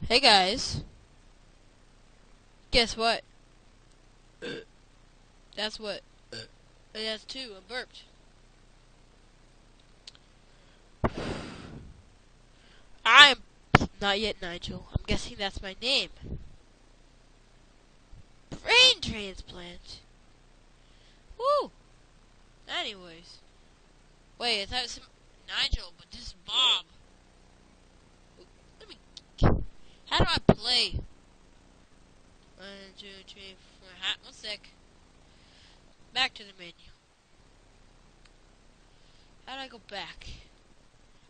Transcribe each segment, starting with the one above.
Hey guys, guess what? That's what. That's two. I burped. I'm not yet Nigel. I'm guessing that's my name. Brain transplant. Woo. Anyways, wait. I thought it was Nigel, but this is Bob. Let me. How do I play? 1, 2, 3, 4. 1 sec. Back to the menu. How do I go back?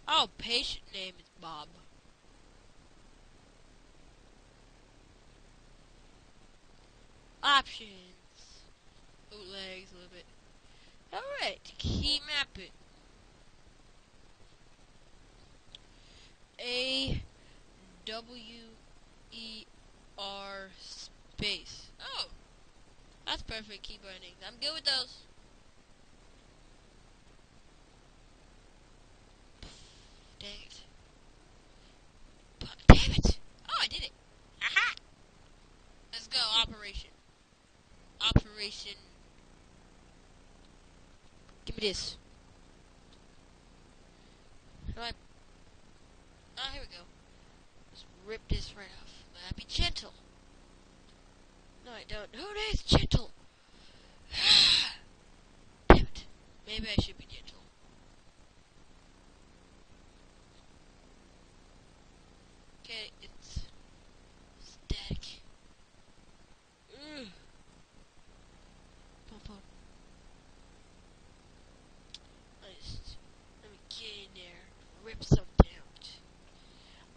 Oh, patient name is Bob. Options. Bootlegs a little bit. Alright, key map it. AWER space. Oh, that's perfect key bindings. I'm good with those. Dang it. Damn it. Oh, I did it. Aha. Let's go. Operation. Operation. Give me this. How do I? Oh, here we go. Let's rip this right off. Be gentle. No, I don't. Who needs gentle? Damn it. Maybe I should be gentle. Okay, it's static. Ugh. Let me get in there, rip something out.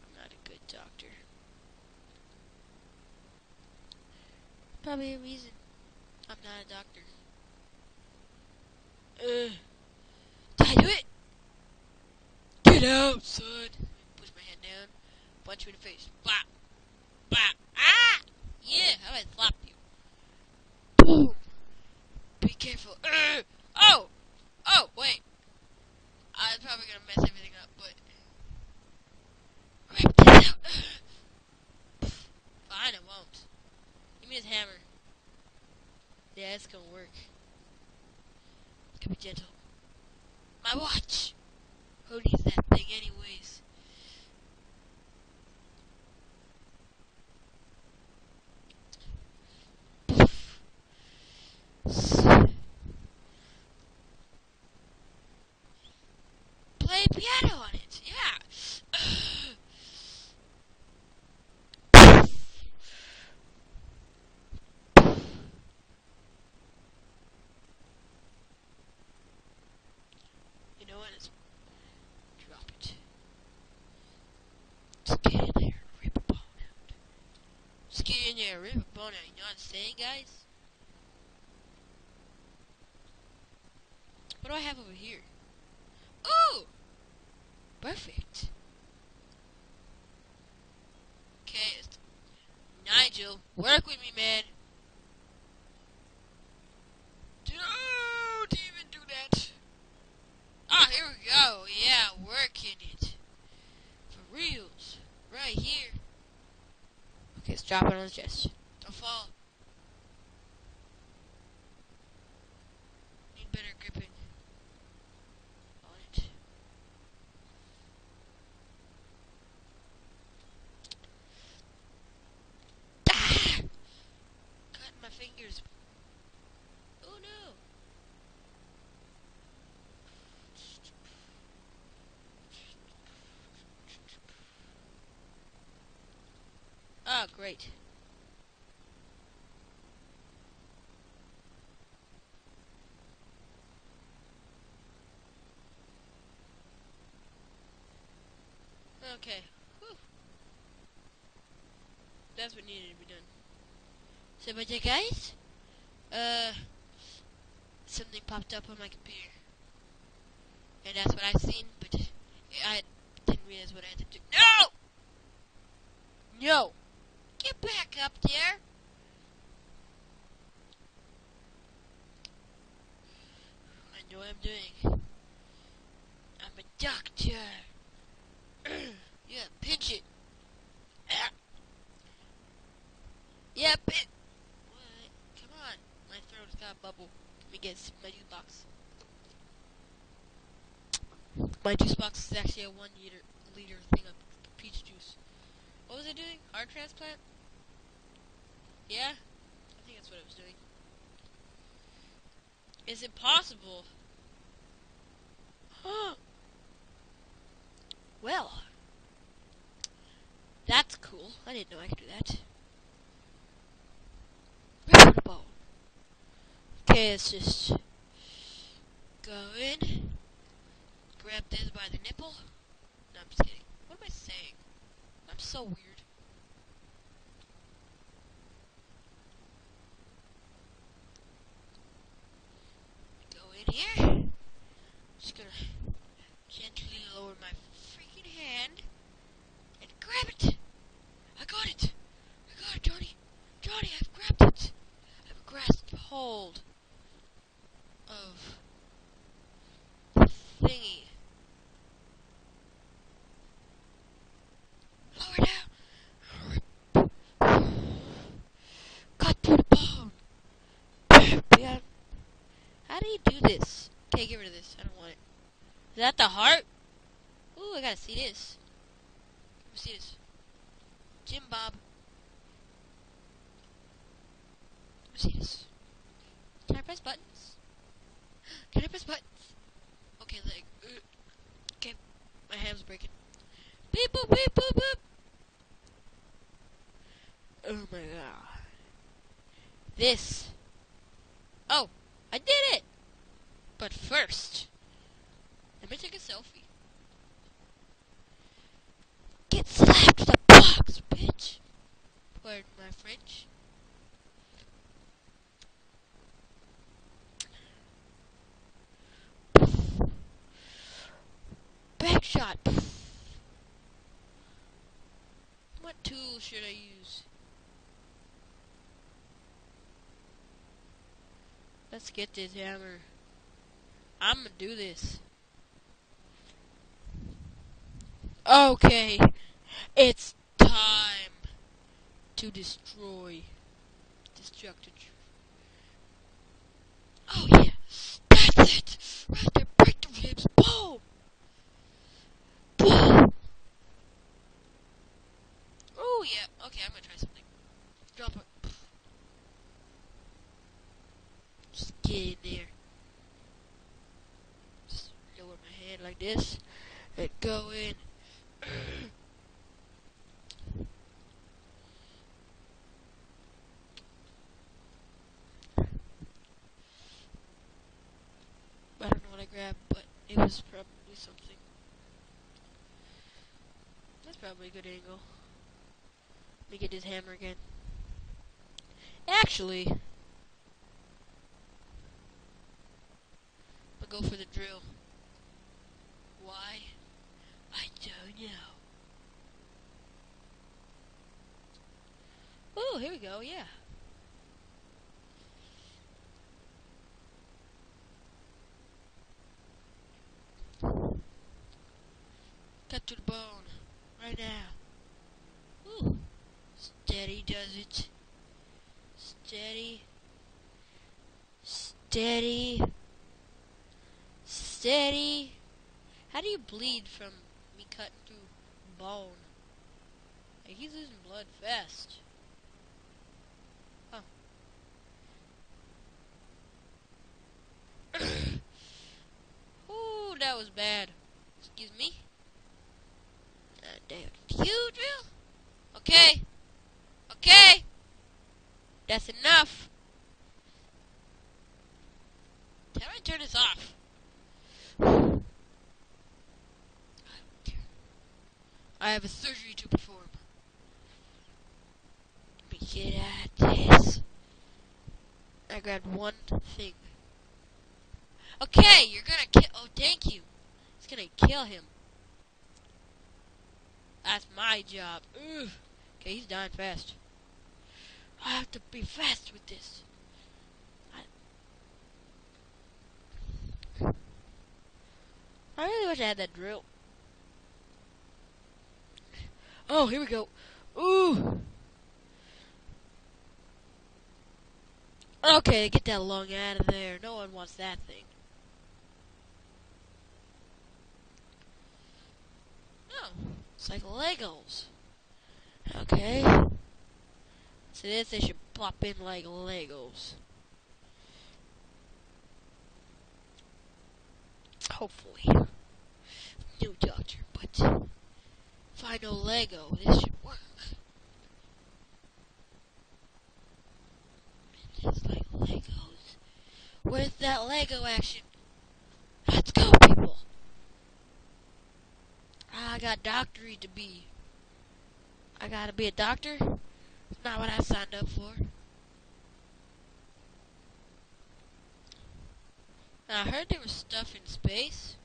I'm not a good doctor. Probably a reason I'm not a doctor. Did I do it? Get out, son. Let me push my hand down, punch you in the face. Bop, bop. Ah! Yeah, how about I slap you? Boom. Be careful. Oh! Oh, wait. I'm probably gonna mess everything up, but rip this out. Fine, I won't. Give me this hammer. Yeah, it's gonna work. It's gonna be gentle. My watch! Who needs that thing anyways? Play piano on it, yeah! You know what? Let's drop it. Just get in there and rip a bone out. Just get in there and rip a bone out. You know what I'm saying, guys? What do I have over here? Ooh! Perfect. Okay, Nigel, work with me, man. Don't even do that. Ah, here we go. Yeah, working it. For reals. Right here. Okay, let's drop it on his chest. Don't fall. Need better gripping on it. Ah! Cutting my fingers. Oh no. Ah, great. Okay. Whew. That's what needed to be done. So, but yeah, guys, something popped up on my computer, and that's what I seen. But I didn't realize what I had to do. No, no, get back up there. I know what I'm doing. I'm a doctor. Yeah, pinch it. get my juice box. My juice box is actually a 1 liter thing of peach juice. What was it doing? Heart transplant? Yeah? I think that's what it was doing. Is it possible? Well, that's cool. I didn't know I could do that. Rip the bone. Okay, let's just go in, grab this by the nipple. No, I'm just kidding. What am I saying? I'm so weird. Go in here. Just gonna gently lower my freaking hand and grab it. I got it. I got it, Johnny. Johnny, I've grabbed it. I've grasped hold of the thingy. Lower down. Cut through the bone. Yeah. How do you do this? Okay, get rid of this. I don't want it. Is that the heart? Ooh, I gotta see this. Let me see this. Jim Bob. Let me see this. Can I press buttons? Can I press buttons? Okay, leg. Okay, my hand's breaking. Beep boop beep boop boop. Oh my god. This. Oh, I did it! But first, let me take a selfie. Get slapped to the box, bitch! Pardon my French. Back shot. What tool should I use? Let's get this hammer. I'm gonna do this. Okay, it's time to destroy. Destructive. Oh yeah, that's it. Right there, break the ribs. Boom. Boom. Oh yeah. Okay, I'm gonna try something. Drop it. Just get in there. Just lower my hand like this and go in. I don't know what I grabbed, but it was probably something. That's probably a good angle. Let me get this hammer again. Actually, I'll go for the drill. Why? I don't know. Oh, here we go, yeah. Cut to the bone. Right now. Ooh. Steady does it. Steady. Steady. Steady. How do you bleed from me cutting through bone? Like, he's losing blood fast. Huh. Ooh, that was bad. Excuse me. Damn. You drill? Okay. Okay. That's enough. How do I turn this off? I have a surgery to perform. Let me get at this. I grabbed one thing. Okay, you're gonna kill. Oh, thank you. It's gonna kill him. That's my job. Ugh. Okay, he's dying fast. I have to be fast with this. I really wish I had that drill. Oh, here we go. Ooh. Okay, get that lung out of there. No one wants that thing. No, it's like Legos. Okay. So this, they should plop in like Legos. Hopefully. New doctor, but if I know Lego, this should work. Just like Legos. Where's that Lego action? Let's go, people. I got doctory to be. I gotta be a doctor? It's not what I signed up for. I heard there was stuff in space.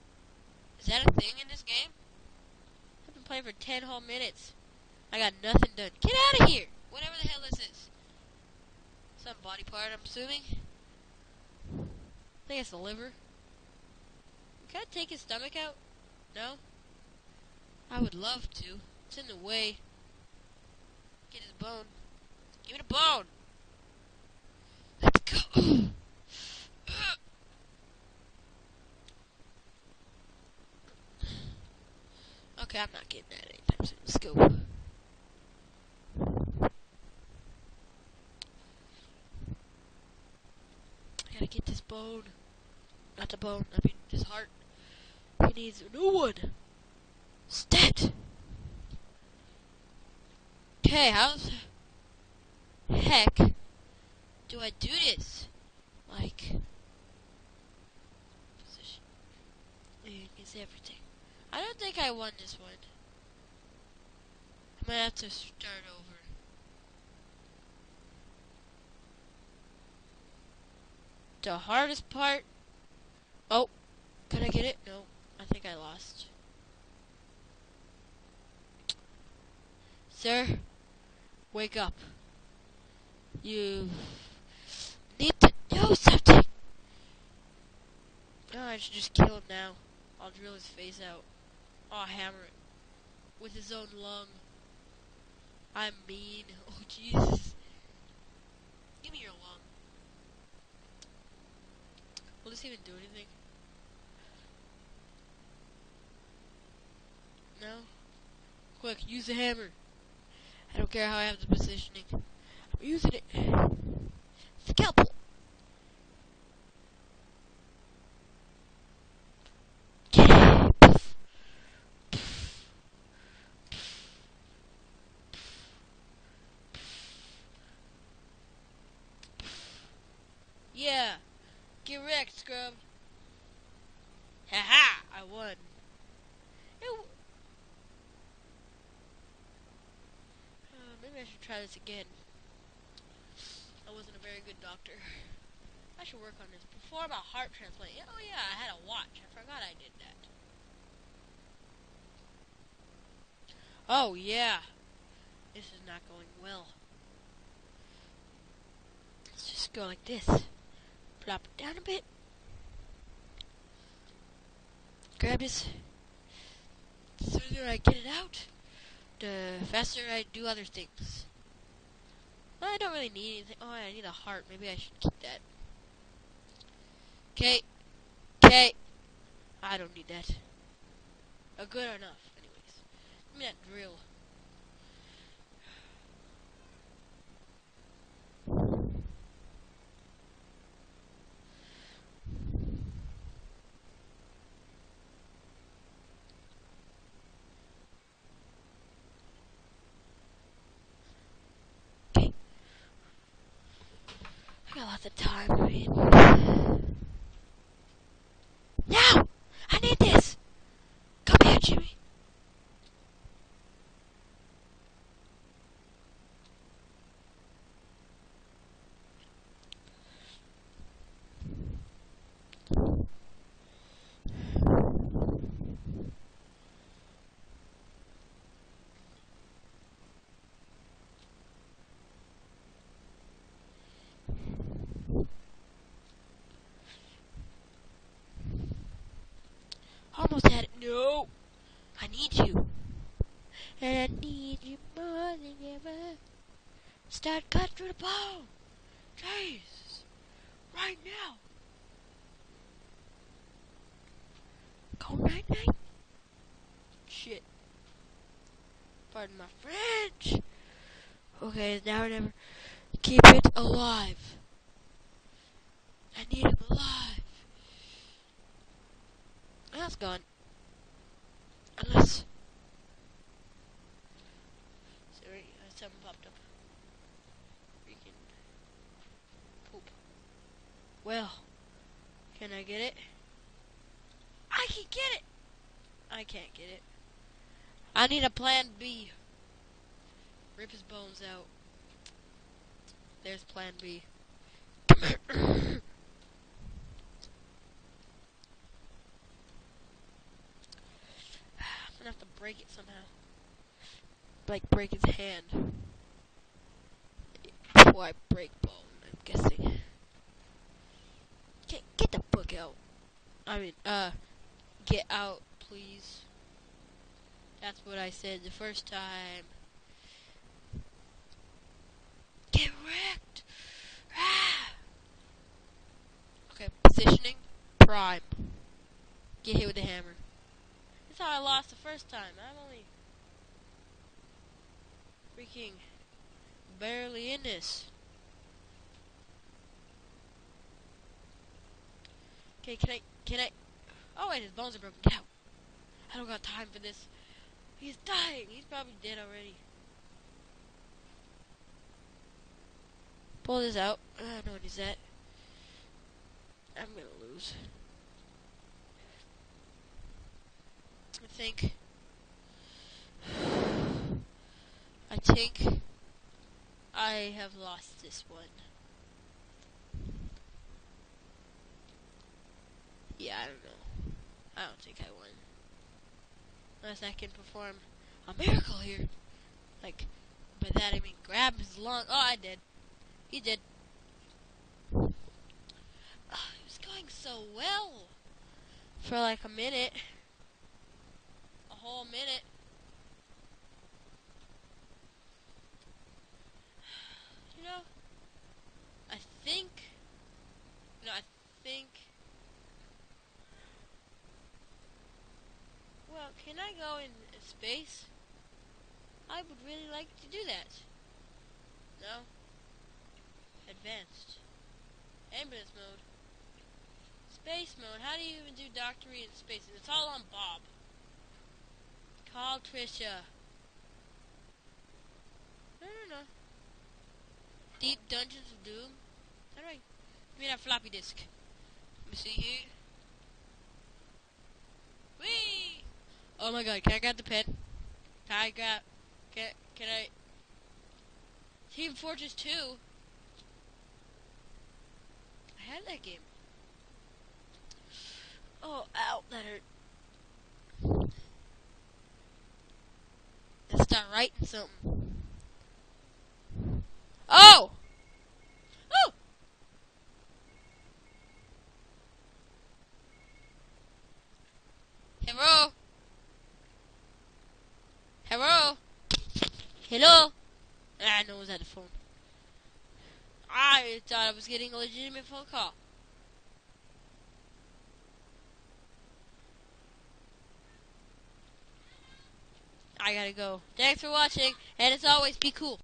Is that a thing in this game? I've been playing for 10 whole minutes. I got nothing done. Get out of here! Whatever the hell this is. Some body part, I'm assuming. I think it's the liver. Can I take his stomach out? No? I would love to. It's in the way. Get his bone. Give me the bone! Let's go! Okay, I'm not getting that anytime soon. Let's go. I gotta get this bone. Not the bone, I mean his heart. He needs a new one. Stat! Okay, how's heck do I do this? Like, position is everything. I don't think I won this one. I might have to start over. The hardest part. Oh, could I get it? No, I think I lost. Sir, wake up. You need to do something. No, I should just kill him now. I'll drill his face out. I'll hammer it with his own lung. I'm mean. Oh, Jesus. Give me your lung. Will this even do anything? No? Quick, use the hammer. I don't care how I have the positioning. I'm using it. Scalpel. Yeah. Get wrecked, scrub. Haha, I won. Maybe I should try this again. I wasn't a very good doctor. I should work on this. Perform a heart transplant. Oh yeah, I had a watch. I forgot I did that. Oh yeah. This is not going well. Let's just go like this. Plop it down a bit. Grab this. The sooner I get it out, the faster I do other things. Well, I don't really need anything. Oh, I need a heart. Maybe I should keep that. Okay. Okay. I don't need that. Good enough, anyways. Give me that drill. Okay. I got lots of time. I mean. Now! I need this! Come here, Jimmy. Almost had it. No! I need you. And I need you more than ever. Start cut through the bone. Jesus. right now. Go night night. Shit. Pardon my French. Okay, now or never. Keep it alive. I need him alive. That's gone. Unless. Sorry, something popped up. Freaking poop. Well, can I get it? I can get it! I can't get it. I need a plan B. Rip his bones out. There's plan B. I'm gonna have to break it somehow. Like break his hand. Before I break bone, I'm guessing. Get the book out. I mean, get out, please. That's what I said the first time. Get wrecked! Ah! Okay, positioning. Prime. Get hit with the hammer. That's how I lost the first time. I'm only freaking barely in this. Okay, can I? Oh wait, his bones are broken. Get out. I don't got time for this. He's dying. He's probably dead already. Pull this out. I know what he's at. I'm gonna lose. I think I have lost this one. Yeah, I don't know. I don't think I won. Unless I can perform a miracle here. Like, by that I mean grab his lung. Oh, I did. He did. Oh, it was going so well. For like a minute. A whole minute. You know, I think... I think... Well, can I go in space? I would really like to do that. No? Advanced. Ambulance mode. Space mode. How do you even do doctory in space? It's all on Bob. Call Trisha. No. Deep Dungeons of Doom. How do I... Give me that floppy disk. Let me see here. Whee! Oh my god, can I grab the pen? Can I... Team Fortress 2? I had that game. Oh, ow, that hurt. Let's start writing something. Oh! Oh! Hello? Hello? Hello? Ah, no one's at the phone. I thought I was getting a legitimate phone call. I gotta go. Thanks for watching, and as always, be cool.